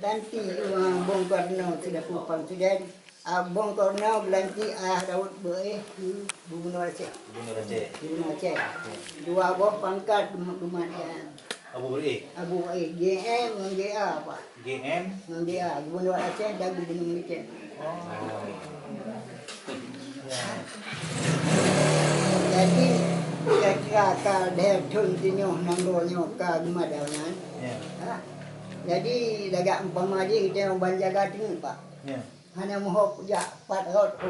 Tanti Bung Karno sudah pupang sudah Bung Karno belanti Daud Gubernur Aceh. Gubernur Aceh. Dua buah pangkat rumah dia. Abu GM dengan GA Pak. GM dengan GA Gubernur Aceh dan Gubernur Malaysia. Jadi kira-kira kalau dia contohnya namanya ke rumah daungan. Jadi agak umpama dia kita yang banjaga tu Pak. Hanya mohon puja 400 tu.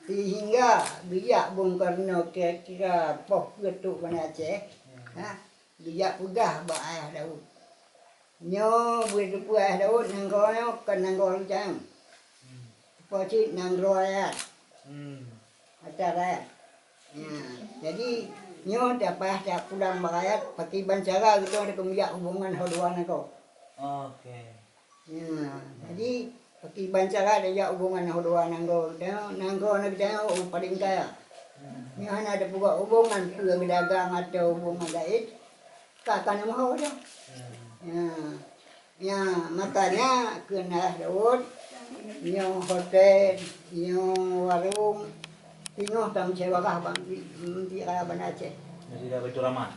Sehingga dia Bung Karno kira-kira poh getuk mana Aceh. Dia pegah ba ayah Daud. Nyo boleh tu ayah Daud nanggonya kan nanggol jam. Pocit nanggol ayat. Acara. Jadi nyo dapat pulang berayat pakai bancara gitu ada kemiak hubungan haluan kau. Jadi pakai bancara ada hubungan haluan nanggol. Nanggol nak jangan paling kaya. Ni ada juga hubungan berdagang atau hubungan lain. Kakak nama kau dia. Makanya kena Daud, yang hotel, yang warung, tengok tam sewa kah bang di Raban Aceh. Jadi dah betul ramah.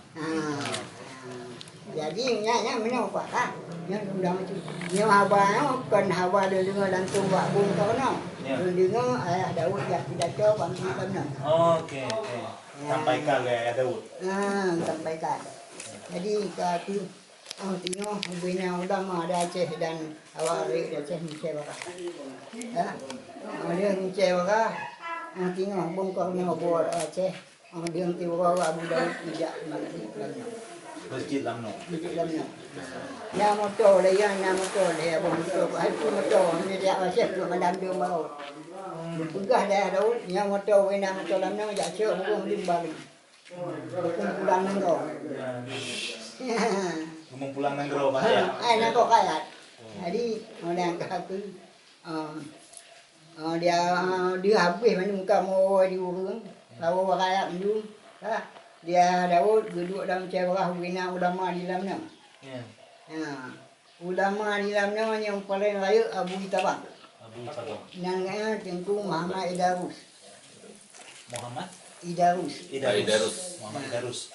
Jadi nya mana apa lah? Yang undang itu. Yang hawa kan hawa dia dengar langsung buat Bung Karno. Dengar ayah Daud yang tidak coba bang Karno. Okey. Sampaikan ke ayah Daud. Sampaikan. Jadi kata tengok bina ulama ada Aceh dan awak Aceh Aceh Bakar. Dia Aceh tengok Bung Karno buat Aceh. Dia tiba Abu Daud tidak Masjid Lamno. Ya motor dia, Bung motor. Aku motor ni dia Aceh tu madam dia mau. Pegah dia Daud, yang motor bina motor Lamno jak cek bukan limbang. Bukan pulang nanggo. Ngomong pulang nangro bahaya. Nanggo kaya. Jadi orang kata dia habis mana muka mau diurung. Lawa kaya minum. Dia Daud duduk dalam cewah bina ulama di dalamnya. Ulama di dalamnya yang paling layak Abu Itabang. Namanya Tengku Muhammad Idarus. Muhammad Idarus. Muhammad Idarus.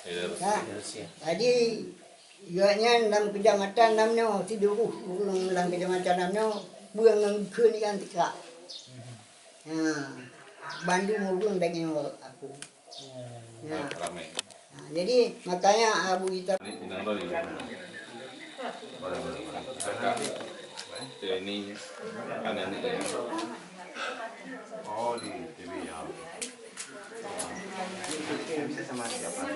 Jadi ianya dalam kecamatan namanya Tiduruh, dalam kecamatan namanya buang ke ni kan tikak. Bandung urung dengan aku. Ramai. Jadi makanya Abu Itabang ini kanan ini. Oh di TV ya. Bisa sama siapa?